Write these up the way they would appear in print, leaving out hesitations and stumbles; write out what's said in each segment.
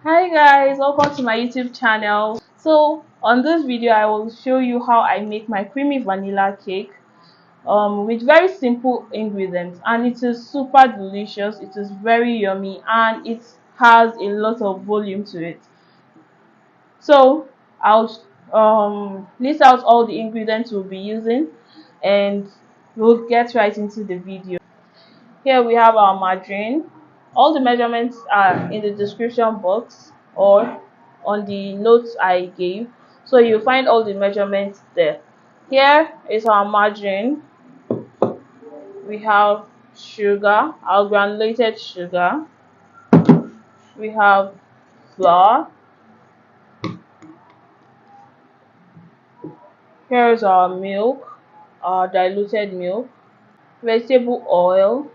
Hi guys, welcome to my YouTube channel. So on this video I will show you how I make my creamy vanilla cake with very simple ingredients, and it is super delicious. It is very yummy and it has a lot of volume to it. So I'll list out all the ingredients we'll be using and we'll get right into the video. Here we have our margarine. All the measurements are in the description box or on the notes I gave. So you'll find all the measurements there. Here is our margarine. We have sugar, our granulated sugar. We have flour. Here is our milk, our diluted milk, vegetable oil,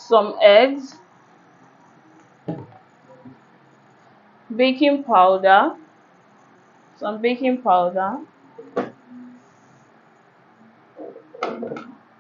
some eggs, baking powder, some baking powder,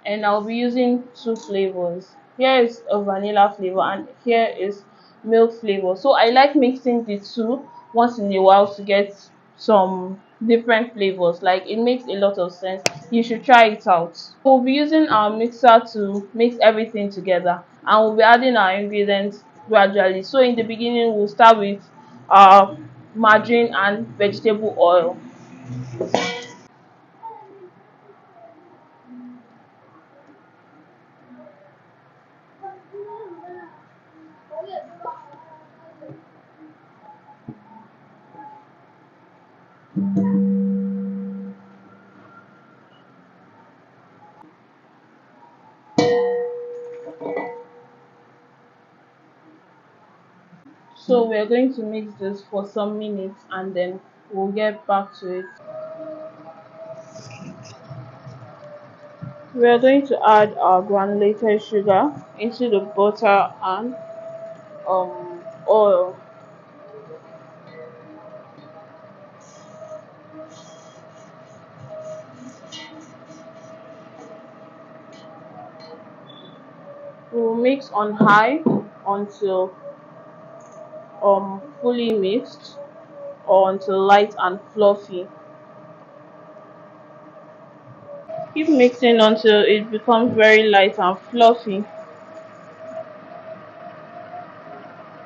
and I'll be using two flavors. Here is a vanilla flavor and here is milk flavor. So I like mixing the two once in a while to get some different flavors. Like, it makes a lot of sense. You should try it out. We'll be using our mixer to mix everything together, and we'll be adding our ingredients gradually. So in the beginning we'll start with our margarine and vegetable oil. So we're going to mix this for some minutes and then we'll get back to it. We are going to add our granulated sugar into the butter and oil. We will mix on high until fully mixed, or until light and fluffy. Keep mixing until it becomes very light and fluffy.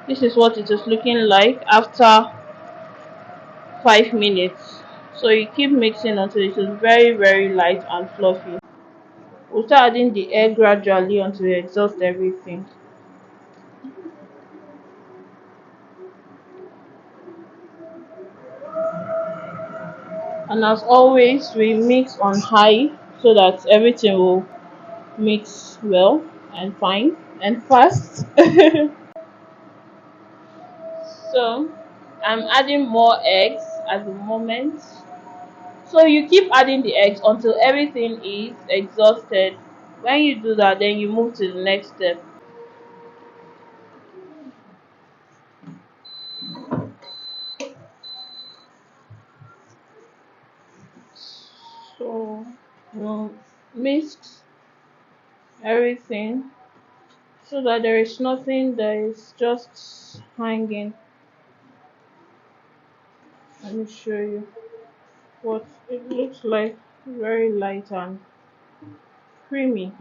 This is what it is looking like after 5 minutes. So you keep mixing until it is very light and fluffy. We'll start adding the egg gradually until we exhaust everything. And as always, we mix on high so that everything will mix well and fine and fast. So I'm adding more eggs at the moment. So you keep adding the eggs until everything is exhausted. When you do that, then you move to the next step. So we'll mix everything so that there is nothing that is just hanging. Let me show you what it looks like. Very light and creamy.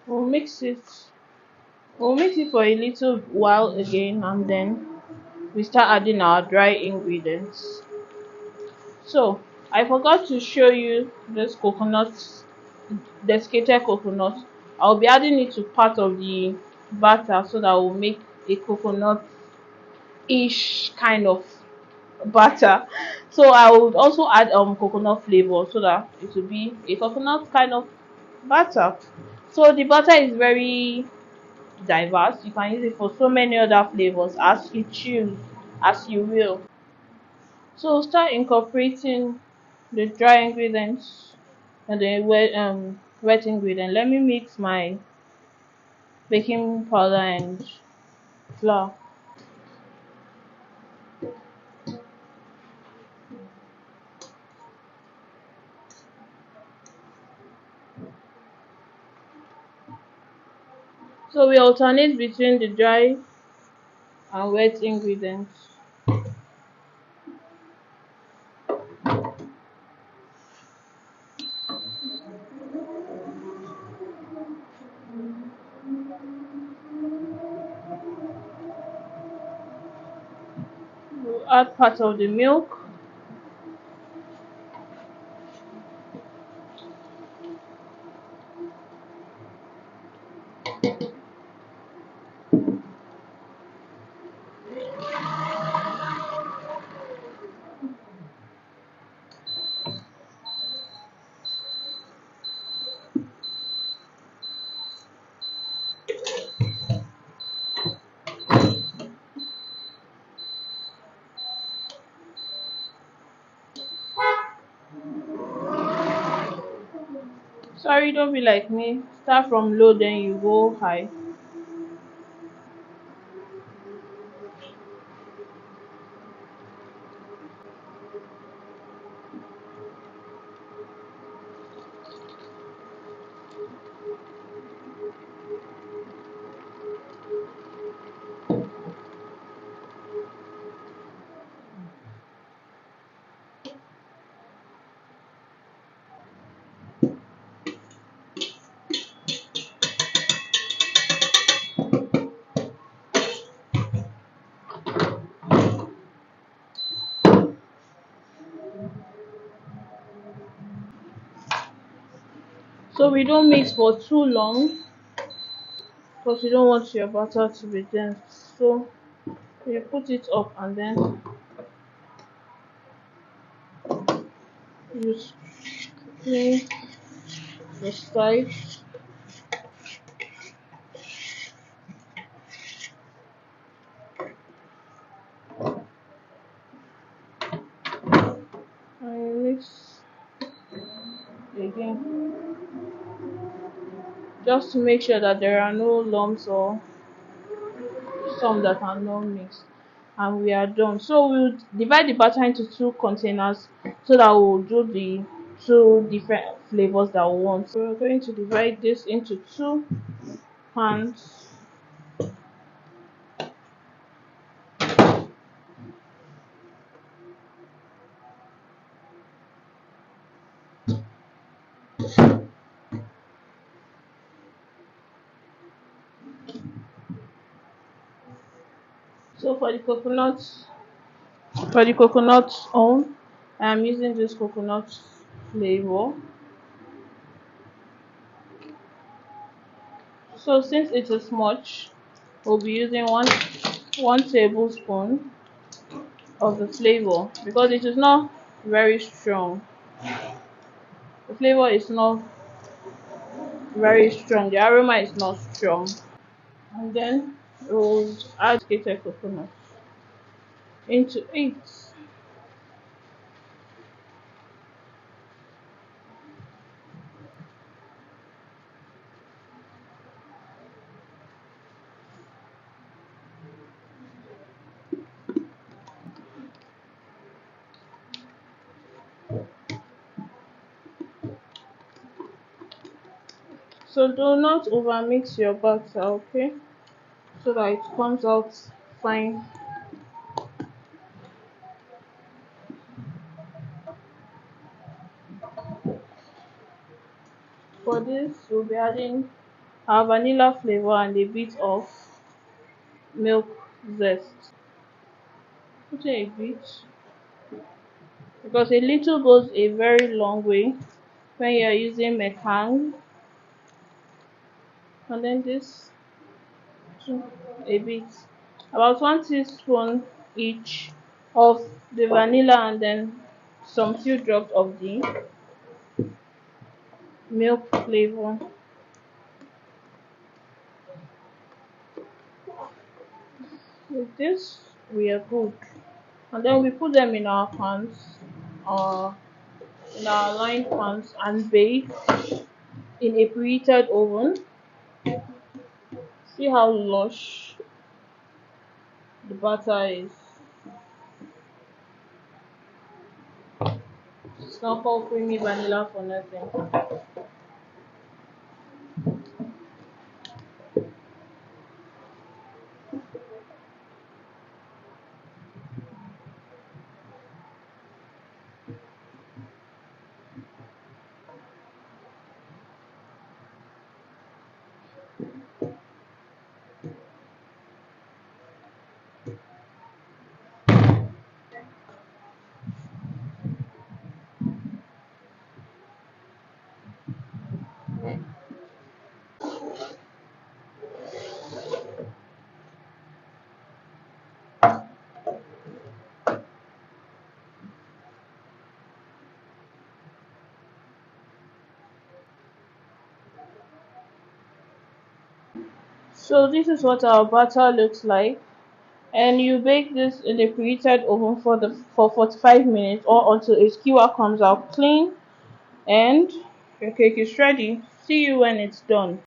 we'll mix it we'll mix it for a little while again, and then we start adding our dry ingredients. So I forgot to show you this coconut, desiccated coconut. I'll be adding it to part of the batter so that will make a coconut ish kind of butter. So I would also add coconut flavor so that it will be a coconut kind of butter. So the butter is very diverse. You can use it for so many other flavors as you choose, as you will. So start incorporating the dry ingredients and the wet ingredient. Let me mix my baking powder and flour. So we alternate between the dry and wet ingredients. We'll add part of the milk. Sorry, don't be like me. Start from low, then you go high. So we don't mix for too long because you don't want your butter to be dense. So you put it up and then you clean the side. And you mix again just to make sure that there are no lumps or some that are not mixed, and we are done. So we'll divide the batter into two containers so that we'll do the two different flavors that we want. So we're going to divide this into two pans. So for the coconut on, I'm using this coconut flavor. So since it is much, we'll be using one tablespoon of the flavor because it is not very strong. The flavor is not very strong. The aroma is not strong. And then we'll add desiccated coconut into it. So do not overmix your batter, okay? So that it comes out fine. For this, we'll be adding our vanilla flavor and a bit of milk zest. Put in a bit because a little goes a very long way when you're using meringue. And then this too, a bit, about 1 teaspoon each of the vanilla, and then some few drops of the milk flavor. With this, we are good. And then we put them in our pans, uh, in our lined pans, and bake in a preheated oven. See how lush the batter is. It's not called creamy vanilla for nothing. So this is what our batter looks like, and you bake this in the preheated oven for 45 minutes or until a skewer comes out clean, and your cake is ready. See you when it's done.